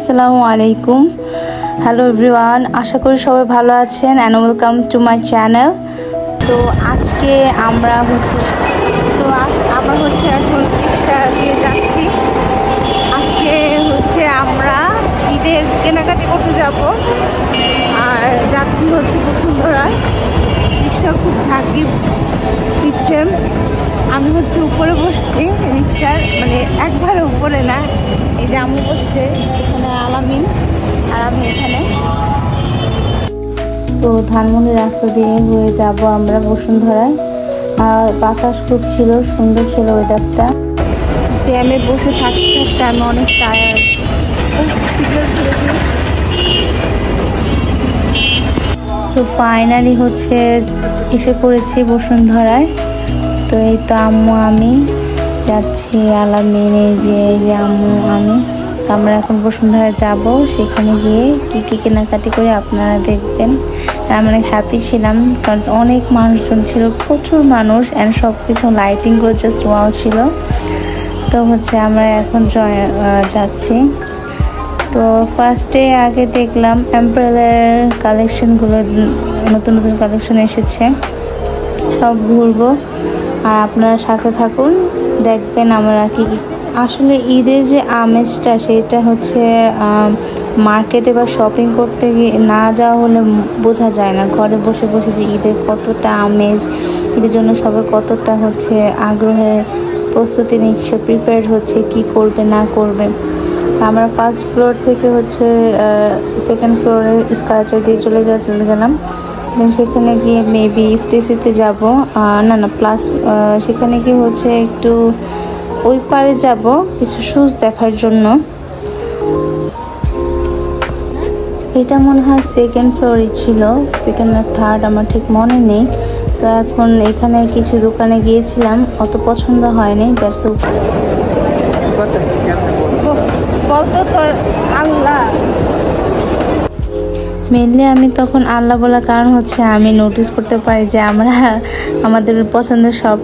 আসসালামু আলাইকুম। Hello everyone, আশা করি সবাই ভালো আছেন and welcome to my channel. তো আজকে আমরা এখন রিক্সা দিয়ে যাচ্ছি। আজকে আমরা ঈদের কেনাকাটি করতে যাব আর যাচ্ছি বসুন্ধরায়। রিক্সা খুব ঝাঁকি দিচ্ছে। আমি উপরে বসছি রিক্সার, মানে একবারে উপরে না, এই যে আম্মু বসছে এখানে, আলামিন আর আমি এখানে। তো ধানমন্ডি রাস্তা দিয়ে হয়ে যাব আমরা বসুন্ধরায়। আর বাতাস খুব ছিল, সুন্দর ছিল ওয়েদারটা। জ্যামে বসে থাকতে থাকতে আমি অনেক টায়ার্ড। তো ফাইনালি এসে পড়েছি বসুন্ধরায়। তো এই তো আম্মু আমি যাচ্ছি, আলামিন, এই যে আম্মু আমি। তো আমরা এখন বসুন্ধরায় যাব, সেখানে গিয়ে কী কী কেনাকাটি করে আপনারা দেখবেন। আমরা অনেক হ্যাপি ছিলাম কারণ অনেক মানুষজন ছিল, প্রচুর মানুষ, অ্যান্ড সব কিছু লাইটিংগুলো জাস্ট ওয়াও ছিল। তো আমরা এখন যাচ্ছি। তো ফার্স্টে আগে দেখলাম এমব্রয়ডারি কালেকশনগুলো, নতুন নতুন কালেকশন এসেছে, সব ঘুরবো আর আপনারা সাথে থাকুন, দেখবেন আমরা কি আসলে ঈদের যে আমেজটা সেটা মার্কেটে বা শপিং করতে গিয়ে না যাওয়া হলে বোঝা যায় না। ঘরে বসে বসে যে ঈদের কতটা আমেজ, ঈদের জন্য সবাই কতটা আগ্রহে প্রস্তুতি নিচ্ছে, প্রিপেয়ার হচ্ছে কি করবে না করবে। আমরা ফার্স্ট ফ্লোর থেকে সেকেন্ড ফ্লোরে স্কাইচার দিয়ে চলে গেলাম। দেন সেখানে গিয়ে মেবি স্টেসিতে যাব, না প্লাস সেখানে গিয়ে একটু ওই পারে যাব কিছু শুজ দেখার জন্য। এটা মনে হয় সেকেন্ড ফ্লোরই ছিল, সেকেন্ড না থার্ড, আমার ঠিক মনে নেই। তো এখন এখানে কিছু দোকানে গিয়েছিলাম, অত পছন্দ হয়নি। দ্যাটস বলতো তোর আল্লাহ। মেনলি আমি তখন আল্লাহ বলার কারণ আমি নোটিস করতে পারি যে আমাদের পছন্দের সব।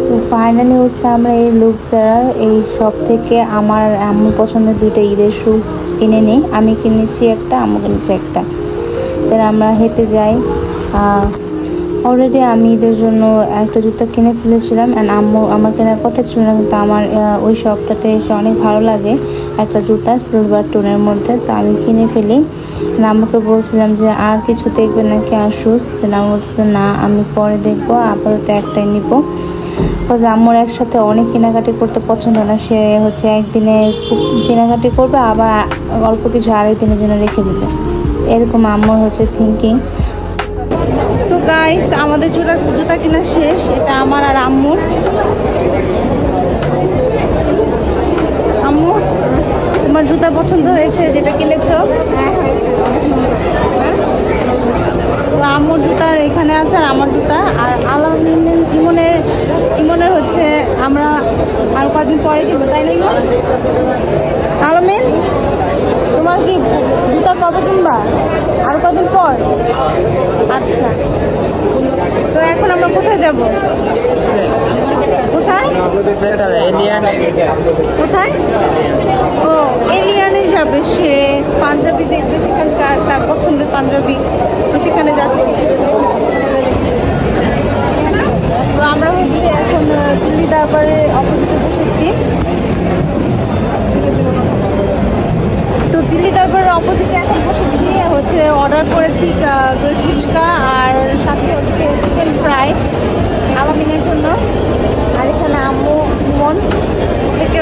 তো ফাইনালি আমরা এই লুকসারা এই শপ থেকে আমার আম্মু পছন্দের দুইটা ঈদের শুজ কিনে নিই। আমি কিনেছি একটা, আম্মু কিনেছি একটা। তাই আমরা হেঁটে যাই। অলরেডি আমি ঈদের জন্য একটা জুতা কিনে ফেলেছিলাম, অ্যান্ড আম্মু আমার কেনার কথা ছিল না, কিন্তু আমার ওই শপটাতে এসে অনেক ভালো লাগে একটা জুতা সিলভার টোনের মধ্যে। তো আমি কিনে ফেলি। আম্মুকে বলছিলাম যে আর কিছু দেখবে নাকি আর শুজ। আম্মু বলছে না, আমি পরে দেখবো, আপাতত একটাই নিব। আম্মুর একসাথে অনেক কেনাকাটি করতে পছন্দ না, সে একদিনে খুব কেনাকাটি করবে, আবার অল্প কিছু আরেক দিনের জন্য রেখে দেবে, এরকম আম্মুর থিঙ্কিং। সো গাইস, আমাদের জুতা কেনা শেষ। এটা আমার আর আম্মুর। আম্মু, তোমার জুতা পছন্দ হয়েছে যেটা কিনেছো? তো আম্মুর জুতা এখানে আছে আর আমার জুতা। আর আলামিন ইমনের আমরা আর কদিন পরে কিনবো, তাই না আলামিন? তোমার কি জুতা কবে কিনবা? আর কদিন পর? আচ্ছা, তো এখন আমরা কোথায় যাব? কোথায়? ও, এলিয়ানে যাবে সে। পাঞ্জাবি দেখবে সেখানকার, তার পছন্দের পাঞ্জাবি, তো সেখানে যাচ্ছি। তো আমরা এখন দিল্লি দরবারে অপোজিটে বসেছি। তো দিল্লি দরবারের অপোজিটে এখন বসেছি। অর্ডার করেছি দই ফুচকা আর সাথে চিকেন ফ্রাই আলামিনের জন্য। আর এখানে আম্মু মন থেকে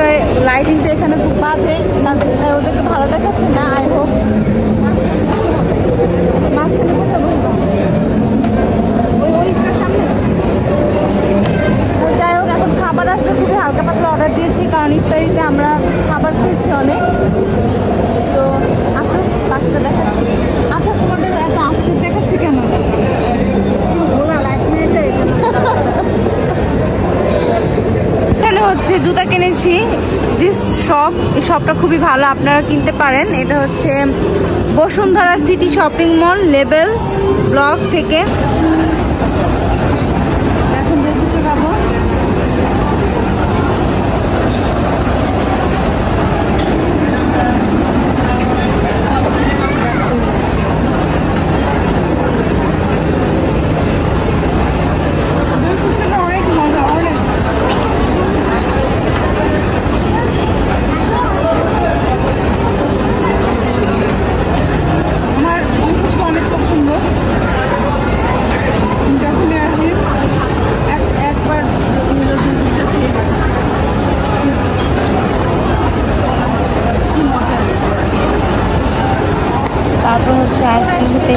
লাইটিংটা এখানে খুব বাজে, ওদেরকে ভালো দেখাচ্ছে না। আই হোপ সামনে। তো যাই হোক, এখন খাবার আসবে, খুবই হালকা পাতলা অর্ডার দিয়েছি কারণ ইফতারিতে আমরা খাবার খেয়েছি অনেক। তো আসুন, বাকিটা দেখাচ্ছি। আচ্ছা, তোমাদের এত আজকে দেখাচ্ছি কেন? এখানে জুতা কিনেছি। দিস শপ, এই শপটা খুবই ভালো, আপনারা কিনতে পারেন। এটা Bashundhara city shopping mall, label block থেকে। এখন দেখুন খাবো।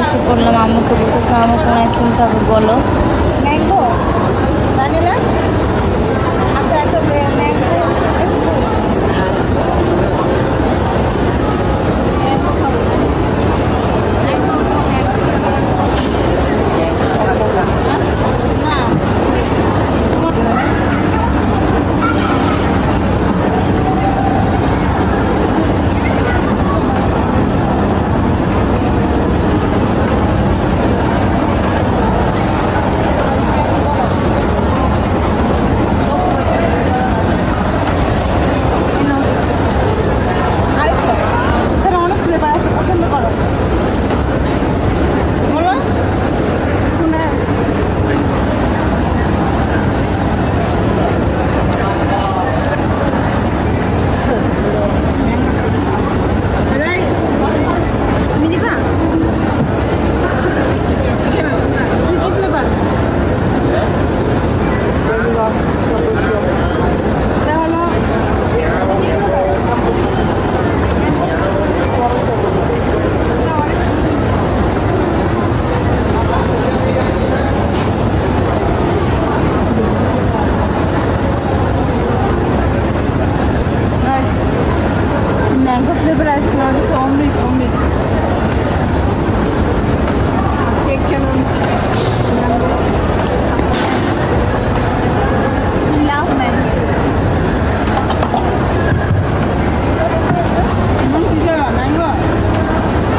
এসে পড়লাম। আম্মুকে বলতেছে আম্মু কোন আইসক্রিম খাবে বলো। ম্যাঙ্গো, ভ্যানিলা, আচ্ছা একটা ম্যাঙ্গো। ম্যাঙ্গো ফ্লেভার আইসক্রিম আছে অমৃত অমৃত। কেক কেমন? লাভ ম্যাঙ্গো।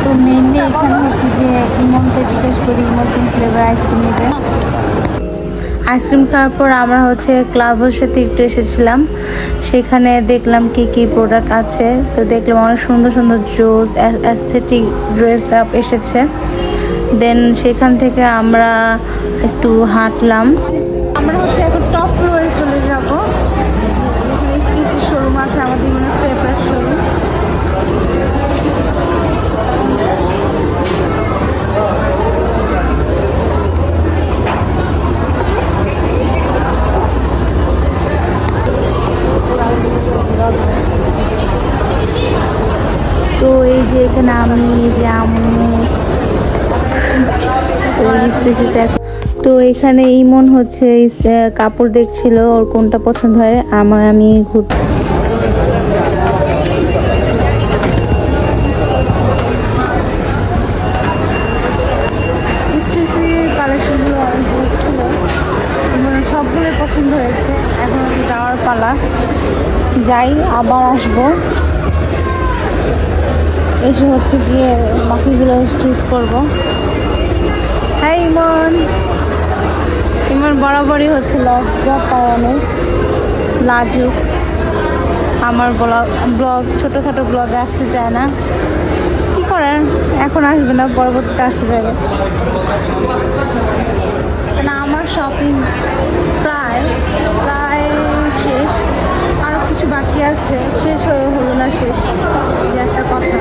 তো মেনলি এখানে হচ্ছে যে ইমনকে জিজ্ঞেস করি ইমন কোন ফ্লেভার আইসক্রিম নেবে। আইসক্রিম খাওয়ার পর আমরা হচ্ছে ক্লাব হাউসেতে একটু এসেছিলাম, সেখানে দেখলাম কি কি প্রোডাক্ট আছে। তো দেখলাম অনেক সুন্দর সুন্দর জুস, অ্যাস্থেটিক ড্রেস আপ এসেছে। দেন সেখান থেকে আমরা একটু হাঁটলাম। আমরা হচ্ছে এখন টপ ফ্লোরে চলে যাব। এখানে এসটিসি শোরুম আছে, আমাদের মনে হয় ফেভারিট শোরুম। তো এই যে এখানে আমি যে আম্মু তো এখানে ইমন হচ্ছে কাপড় দেখছিল ওর কোনটা পছন্দ হয়। আমি ঘুরতে কালেকশনগুলো অনেক ছিল, সবগুলোই পছন্দ হয়েছে। এখন যাওয়ার পালা, যাই আবার আসবো, এসে হচ্ছে গিয়ে বাকিগুলো চুজ করবো। হ্যাঁ ইমন, ইমন বরাবরই হচ্ছে লভ পায় অনেক লাজুক। আমার ব্লগ ছোটোখাটো ব্লগে আসতে চায় না, কি করার, এখন আসবে না, পরবর্তীতে আসতে চাইবে না। আমার শপিং প্রায় শেষ, আরও কিছু বাকি আছে, শেষ হয়ে হলো না শেষ, যে একটা কথা।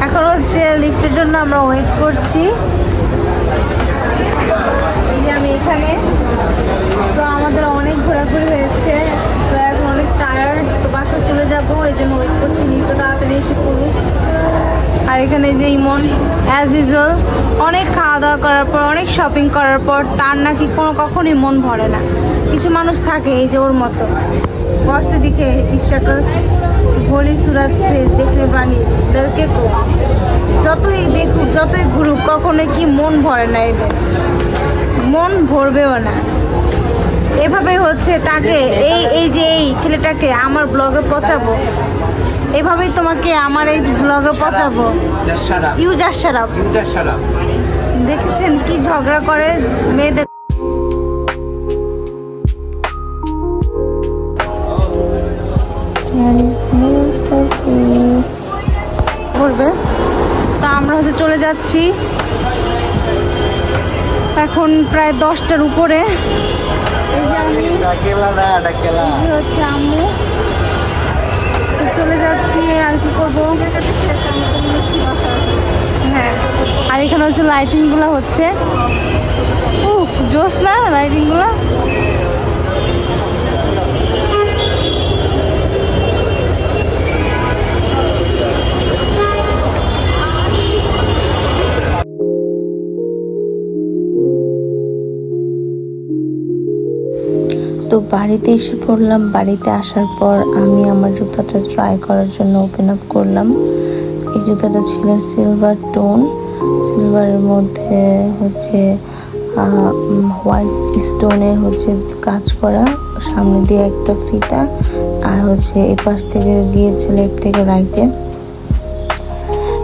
এখন হচ্ছে লিফটের জন্য আমরা ওয়েট করছি। আমি এখানে, তো আমাদের অনেক ঘোরাঘুরি হয়েছে, তো এখন অনেক টায়ার্ড, তো বাসায় চলে যাবো, এই জন্য ওয়েট করছি লিফটটা তাড়াতাড়ি এসে পড়ুক। আর এখানে যে ইমন অ্যাজ ইউজুয়াল অনেক খাওয়া দাওয়া করার পর, অনেক শপিং করার পর তার নাকি কখনোই মন ভরে না। কিছু মানুষ থাকে এই যে ওর মতো, বর্ষে দিকে ইশাকল ভোলি সুরাত সে দেখলে বানি লড়কে কো, যতই দেখুক যতই ঘুরুক কখনোই কি মন ভরে না, এদের মন ভরবেও না। এভাবেই হচ্ছে তাকে এই যে এই ছেলেটাকে আমার ব্লগে পচাবো, এভাবেই তোমাকে আমার এই ব্লগে পচাবো। ইউজার শারাপ, দেখেছেন কি ঝগড়া করে মেয়েদের। করবে তা আমরা হচ্ছে চলে যাচ্ছি এখন প্রায় 10টার উপরে। হচ্ছে আম্মু, চলে যাচ্ছি আর কি করবো। হ্যাঁ, আর এখানে হচ্ছে লাইটিং গুলো হচ্ছে, জোস না লাইটিং গুলো। তো বাড়িতে এসে পড়লাম। বাড়িতে আসার পর আমি আমার জুতাটা ট্রাই করার জন্য ওপেন আপ করলাম। এই জুতাটা ছিল সিলভার টোন, সিলভারের মধ্যে হচ্ছে হোয়াইট স্টোনের হচ্ছে কাজ করা, সামনে দিয়ে একটা ফিতা, আর হচ্ছে এই পাশ থেকে গিয়েছে লেফট থেকে রাইটে।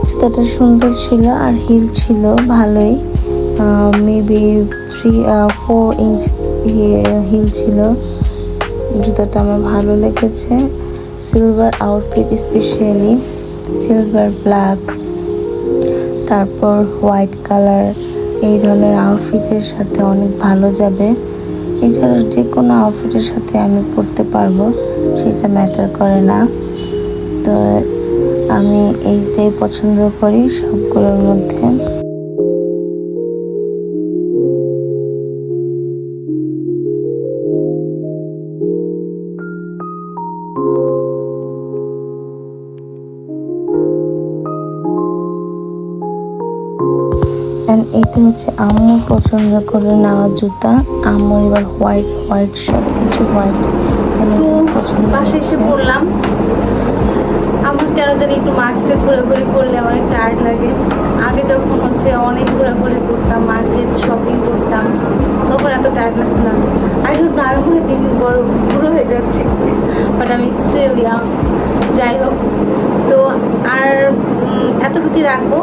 জুতাটা সুন্দর ছিল আর হিল ছিল ভালোই, মেবি 3-4 ইঞ্চ হিল ছিল। জুতাটা আমার ভালো লেগেছে। Silver outfit, specially silver black, তারপর হোয়াইট কালার, এই ধরনের আউটফিটের সাথে অনেক ভালো যাবে। এছাড়া যে কোনো আউটফিটের সাথে আমি পরতে পারবো, সেটা ম্যাটার করে না। তো আমি এইটাই পছন্দ করি সবগুলোর মধ্যে। এটা হচ্ছে আম্মু পছন্দ করে নেওয়া জুতা। আম্মুর এবার হোয়াইট সব কিছু হোয়াইট কেন পছন্দ। পাশে এসে পড়লাম। আমার কেন জানি একটু মার্কেটে ঘোরাঘুরি করলে অনেক টায়ার্ড লাগে। আগে যখন হচ্ছে অনেক ঘোরাঘুরি করতাম, মার্কেট শপিং করতাম, তখন এত টায়ার্ড লাগতো না। আর একটু না ঘুরে দিন বড় বুড়ো হয়ে যাচ্ছে, বাট আমি স্টিল ইয়াং। যাই হোক, তো আর এতটুকুই রাখবো।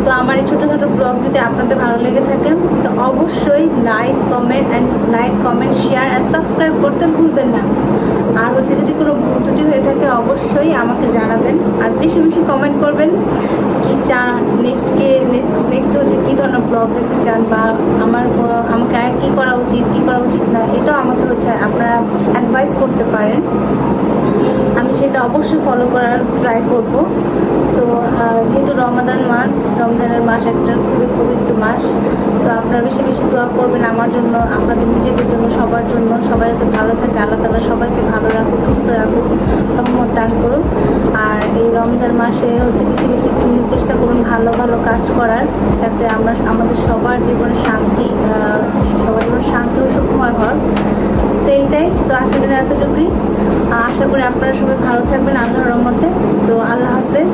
তো আমার এই ছোটো ছোটো ব্লগ যদি আপনাদের ভালো লেগে থাকে তো অবশ্যই লাইক কমেন্ট শেয়ার আর সাবস্ক্রাইব করতে ভুলবেন না। আর হচ্ছে যদি কোনো ভুল ত্রুটি হয়ে থাকে অবশ্যই আমাকে জানাবেন, আর বেশি বেশি কমেন্ট করবেন কি চান, নেক্সট হচ্ছে কী ধরনের ব্লগ দেখতে চান, বা আমাকে আর কী করা উচিত না, এটাও আমাকে হচ্ছে আপনারা অ্যাডভাইস করতে পারেন। আমি সেটা অবশ্যই ফলো করার ট্রাই করব। তো যেহেতু রমজানের মাস একটা খুবই পবিত্র মাস, তো আপনারা বেশি বেশি দোয়া করবেন আমার জন্য, আপনাদের নিজেদের জন্য, সবার জন্য। সবাই যাতে ভালো থাকে, আল্লাহ তাআলা সবাইকে ভালো রাখুক, সুস্থ রাখুক, রহমত দান করুন। আর এই রমজান মাসে হচ্ছে বেশি বেশি চেষ্টা করুন ভালো ভালো কাজ করার, যাতে আমাদের সবার জীবনে শান্তি ও সুখময় হয়। তো এইটাই। তো আজকের দিনে এতটুকুই। আশা করি আপনারা সবাই ভালো থাকবেন আল্লাহর রহমতে। তো আল্লাহ হাফেজ।